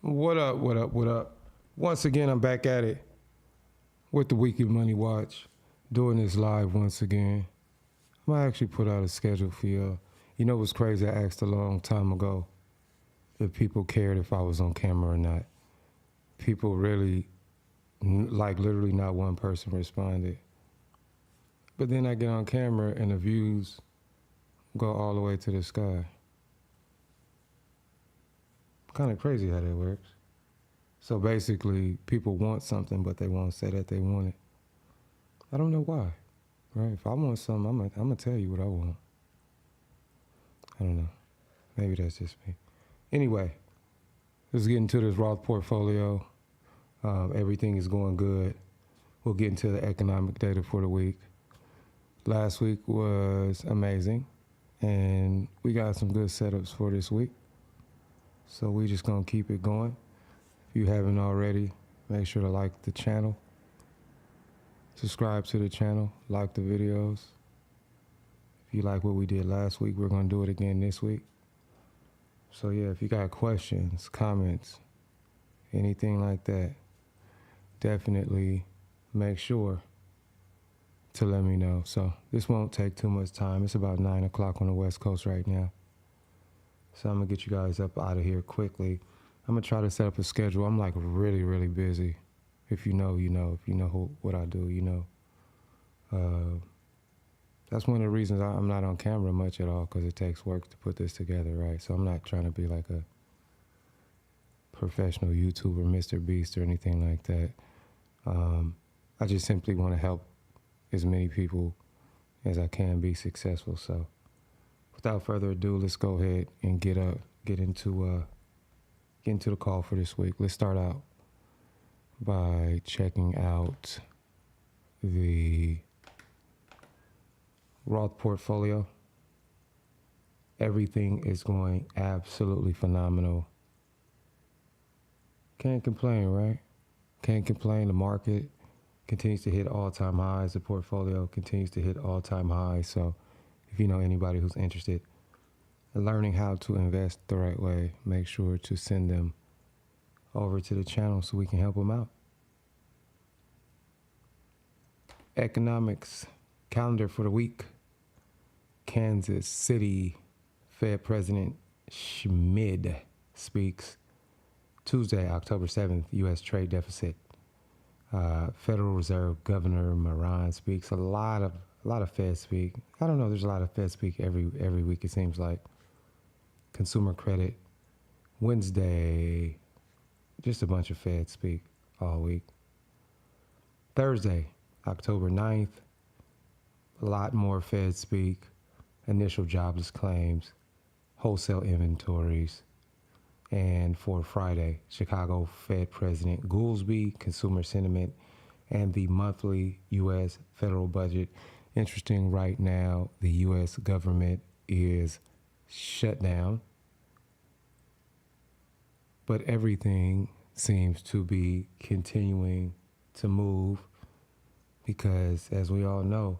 What up, what up, what up? Once again, I'm back at it with the Weekly Money Watch, doing this live once again. I'm gonna actually put out a schedule for y'all. You know what's crazy? I asked a long time ago if people cared if I was on camera or not. People really, like literally not one person responded. But then I get on camera and the views go all the way to the sky. Kind of crazy how that works. So basically, people want something, but they won't say that they want it. I don't know why, right? If I want something, I'm gonna tell you what I want. I don't know. Maybe that's just me. Anyway, let's get into this Roth portfolio. Everything is going good. We'll get into the economic data for the week. Last week was amazing, and we got some good setups for this week. So we just gonna keep it going. If you haven't already, make sure to like the channel, subscribe to the channel, like the videos. If you like what we did last week, we're gonna do it again this week. So yeah, if you got questions, comments, anything like that, definitely make sure to let me know. So this won't take too much time. It's about 9 o'clock on the West Coast right now. So I'm gonna get you guys up out of here quickly. I'm gonna try to set up a schedule. I'm like really, really busy. If you know, you know. If you know what I do, you know. That's one of the reasons I'm not on camera much at all, because it takes work to put this together, right? So I'm not trying to be like a professional YouTuber, Mr. Beast or anything like that. I just simply want to help as many people as I can be successful. So without further ado, let's go ahead and get into the call for this week. Let's start out by checking out the Roth portfolio. Everything is going absolutely phenomenal. Can't complain, right? Can't complain. The market continues to hit all-time highs. The portfolio continues to hit all-time highs. So if you know anybody who's interested in learning how to invest the right way, make sure to send them over to the channel so we can help them out. Economics calendar for the week. Kansas City Fed President Schmid speaks. Tuesday, October 7th, U.S. trade deficit. Federal Reserve Governor Moran speaks. A lot of Fed speak. I don't know. There's a lot of Fed speak every week. It seems like. Consumer credit. Wednesday, just a bunch of Fed speak all week. Thursday, October 9th, a lot more Fed speak. Initial jobless claims, wholesale inventories. And for Friday, Chicago Fed President Goolsbee, consumer sentiment, and the monthly U.S. federal budget. Interesting, right now, the U.S. government is shut down, but everything seems to be continuing to move because, as we all know,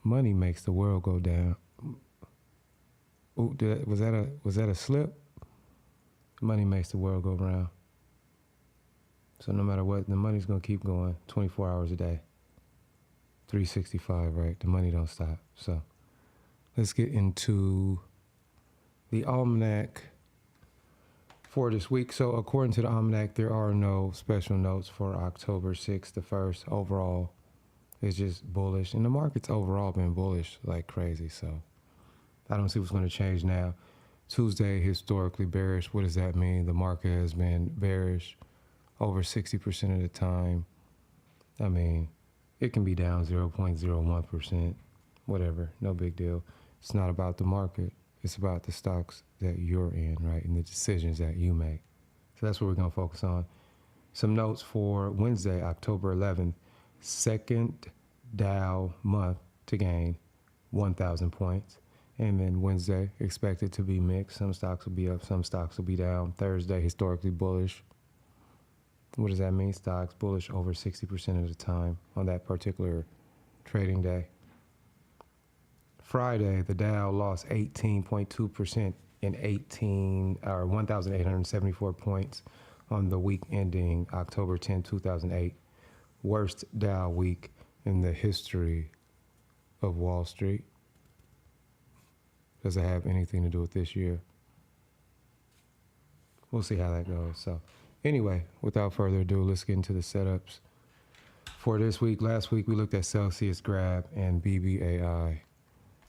money makes the world go down. Ooh, was that a slip? Money makes the world go round. So no matter what, the money's gonna keep going 24 hours a day. 365, right? The money don't stop. So let's get into the almanac for this week. So according to the almanac, there are no special notes for October 6th, the 1st. Overall, it's just bullish. And the market's overall been bullish like crazy. So I don't see what's gonna change now. Tuesday, historically bearish. What does that mean? The market has been bearish over 60% of the time. I mean, it can be down 0.01%, whatever, no big deal. It's not about the market. It's about the stocks that you're in, right? And the decisions that you make. So that's what we're gonna focus on. Some notes for Wednesday, October 11th, second Dow month to gain 1,000 points. And then Wednesday, expected to be mixed. Some stocks will be up, some stocks will be down. Thursday, historically bullish. What does that mean? Stocks bullish over 60% of the time on that particular trading day. Friday, the Dow lost 18.2% 1,874 points on the week ending October 10, 2008. Worst Dow week in the history of Wall Street. Does it have anything to do with this year? We'll see how that goes. So anyway, without further ado, let's get into the setups for this week. Last week we looked at Celsius Grab and BBAI.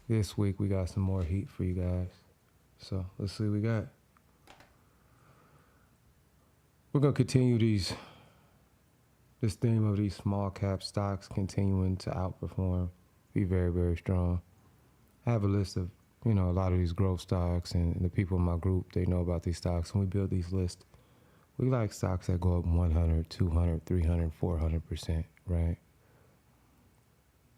This week we got some more heat for you guys. So let's see what we got. We're gonna continue this theme of these small cap stocks continuing to outperform, be very, very strong. I have a list of, a lot of these growth stocks, and the people in my group, they know about these stocks. When we build these lists, we like stocks that go up 100, 200, 300, 400%, right?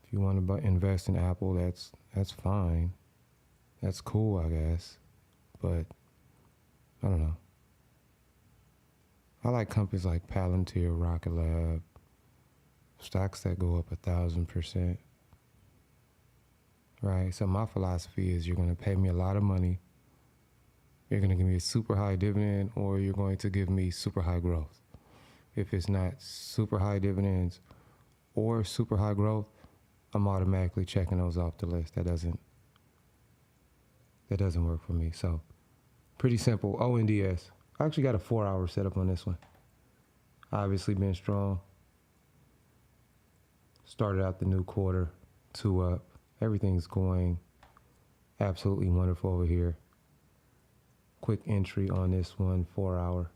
If you want to invest in Apple, that's fine. That's cool, I guess. But I don't know. I like companies like Palantir, Rocket Lab, stocks that go up 1,000%. Right? So my philosophy is you're going to pay me a lot of money. You're going to give me a super high dividend, or you're going to give me super high growth. If it's not super high dividends or super high growth, I'm automatically checking those off the list. That doesn't work for me. So pretty simple. ONDS. I actually got a 4-hour setup on this one. Obviously been strong. Started out the new quarter, 2 up. Everything's going absolutely wonderful over here. Quick entry on this one, 4-hour.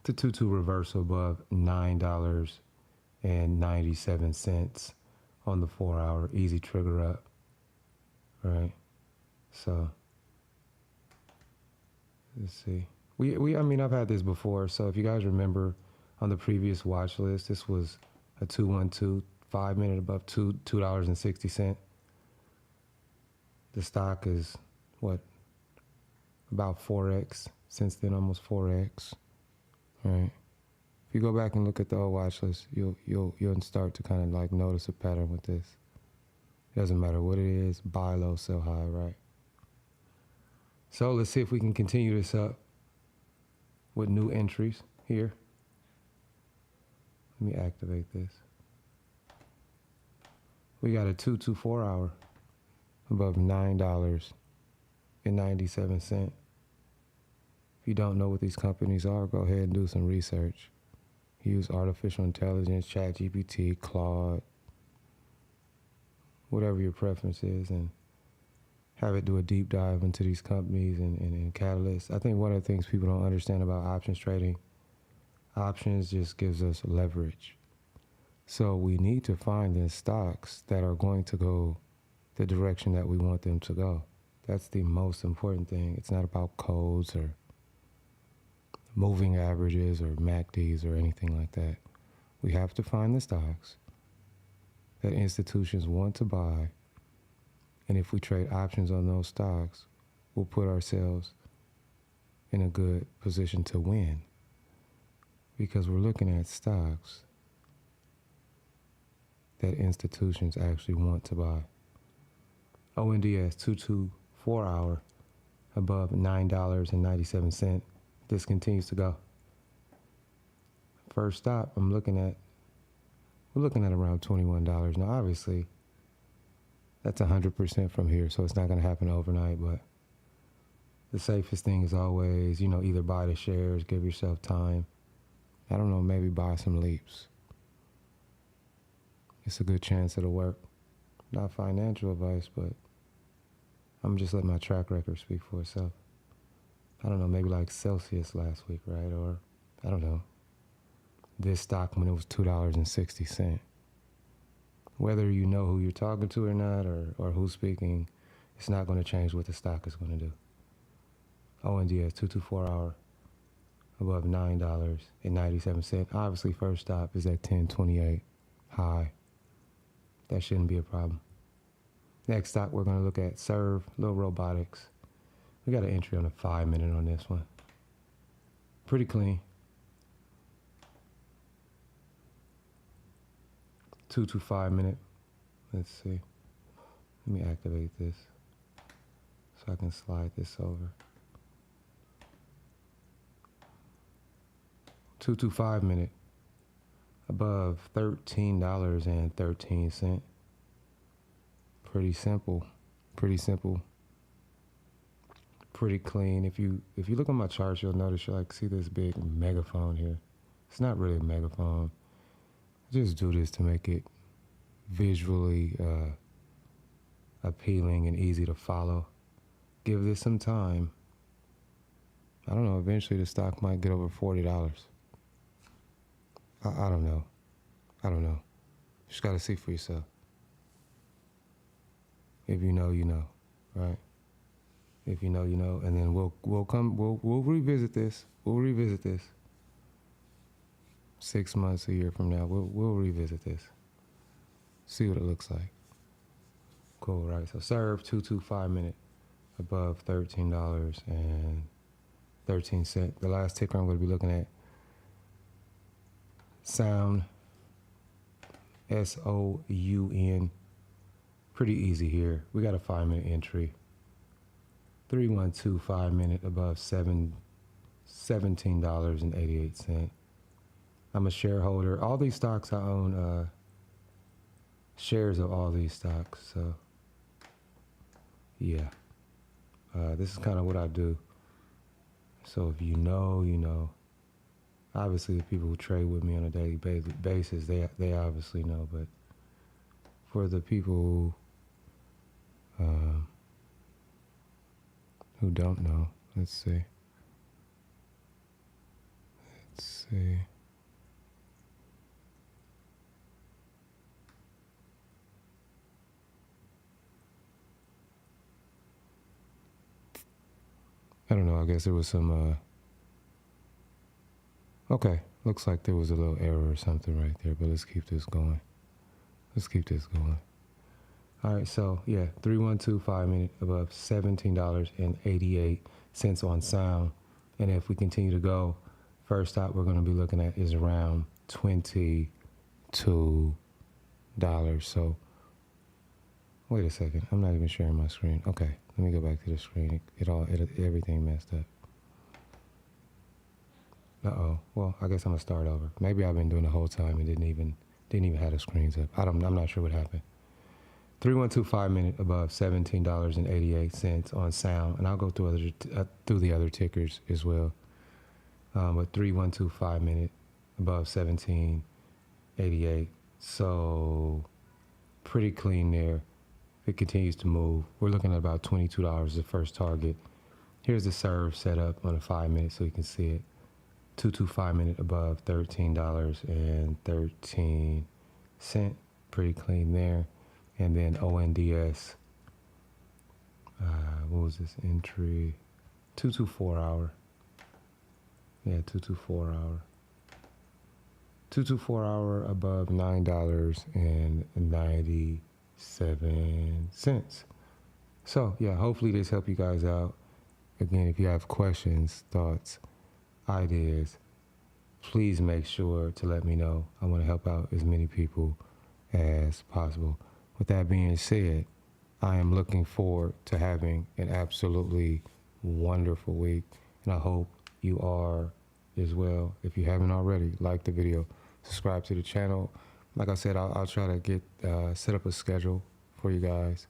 The 2-2 reversal above $9.97 on the 4-hour. Easy trigger up. Right? So let's see. I've had this before. So if you guys remember on the previous watch list, this was a 212, 5 minute above $2.60. The stock is about 4x since then, almost 4x. Right? If you go back and look at the old watch list, you'll start to kind of like notice a pattern with this. It doesn't matter what it is, buy low, sell high, right? So let's see if we can continue this up with new entries here. Let me activate this. We got a 2-4 hour above $9.97. If you don't know what these companies are, go ahead and do some research. Use artificial intelligence, ChatGPT, Claude, whatever your preference is, and have it do a deep dive into these companies and catalysts. I think one of the things people don't understand about options trading, options just gives us leverage. So we need to find the stocks that are going to go the direction that we want them to go. That's the most important thing. It's not about codes or moving averages or MACDs or anything like that. We have to find the stocks that institutions want to buy. And if we trade options on those stocks, we'll put ourselves in a good position to win, because we're looking at stocks that institutions actually want to buy. ONDS 2-4 hour above $9.97. This continues to go. First stop, we're looking at around $21. Now, obviously, that's 100% from here, so it's not going to happen overnight, but the safest thing is always, either buy the shares, give yourself time. I don't know, maybe buy some leaps. It's a good chance it'll work. Not financial advice, but I'm just letting my track record speak for itself. I don't know, maybe like Celsius last week, right? Or, I don't know, this stock when it was $2.60. Whether you know who you're talking to or not, or who's speaking, it's not going to change what the stock is going to do. ONDS 2-4 hour above $9.97. Obviously, first stop is at 1028 high. That shouldn't be a problem. Next stock we're going to look at, Serve, Little Robotics. We got an entry on a 5 minute on this one. Pretty clean. 2 to 5 minute. Let's see. Let me activate this so if I can slide this over. 2 to 5 minute above $13.13. Pretty simple, pretty simple, pretty clean. If you look at my charts, you'll notice you like see this big megaphone here. It's not really a megaphone. I just do this to make it visually appealing and easy to follow. Give this some time. I don't know, eventually the stock might get over $40. I don't know. I don't know. Just gotta see for yourself. If you know, you know, right? If you know, you know, and then we'll revisit this. We'll revisit this. 6 months, a year from now, we'll revisit this. See what it looks like. Cool, right? So serve 2 to 5 minute above $13.13. The last ticker I'm going to be looking at, SOUN, SOUN. Pretty easy here. We got a 5 minute entry. 312 5 minute above $17.88. I'm a shareholder. All these stocks I own shares of all these stocks. So yeah, this is kind of what I do. So if you know, you know. Obviously, the people who trade with me on a daily basis, they obviously know. But for the people who don't know, let's see. Let's see. I don't know. I guess there was some. Okay, looks like there was a little error or something right there, but let's keep this going. Let's keep this going. All right, so yeah, 312 5 minute above $17.88 on SOUN. And if we continue to go, first stop we're going to be looking at is around $22. So wait a second, I'm not even sharing my screen. Okay, let me go back to the screen. Everything messed up. Uh-oh. Well, I guess I'm gonna start over. Maybe I've been doing the whole time and didn't even have the screens up. I'm not sure what happened. 312 5 minute above $17.88 on SOUN, and I'll go through the other tickers as well. But 312 5 minute above 17.88. So pretty clean there. If it continues to move, we're looking at about $22 as the first target. Here's the serve set up on a 5 minute so you can see it. 2 to 5 minute above $13.13. Pretty clean there. And then ONDS, what was this entry? 2 to 4 hour. Yeah, 2 to 4 hour. 2 to 4 hour above $9.97. So yeah, hopefully this helped you guys out. Again, if you have questions, thoughts, ideas, please make sure to let me know. I want to help out as many people as possible. With that being said, I am looking forward to having an absolutely wonderful week, and I hope you are as well. If you haven't already, like the video, subscribe to the channel. Like I said, I'll try to get set up a schedule for you guys.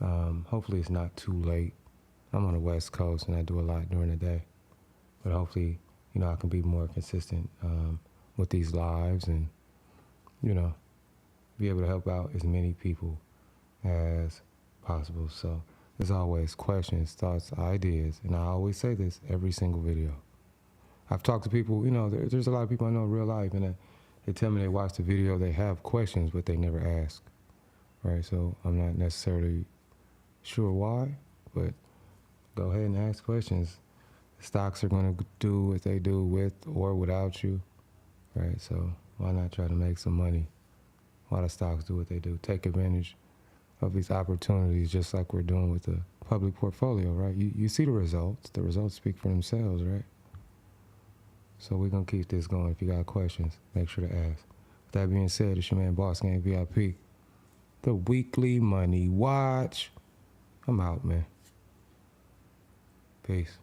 Hopefully it's not too late. I'm on the West Coast and I do a lot during the day, but hopefully, you know, I can be more consistent with these lives and, you know, be able to help out as many people as possible. So as always, questions, thoughts, ideas, and I always say this every single video. I've talked to people, you know, there's a lot of people I know in real life, and they tell me they watch the video, they have questions, but they never ask, right? So I'm not necessarily sure why, but go ahead and ask questions. The stocks are going to do what they do with or without you, right? So why not try to make some money while the stocks do what they do? Take advantage of these opportunities just like we're doing with the public portfolio, right? You see the results. The results speak for themselves, right? So we're going to keep this going. If you got questions, make sure to ask. With that being said, it's your man BossGangVIP, the Weekly Money Watch. I'm out, man. Peace.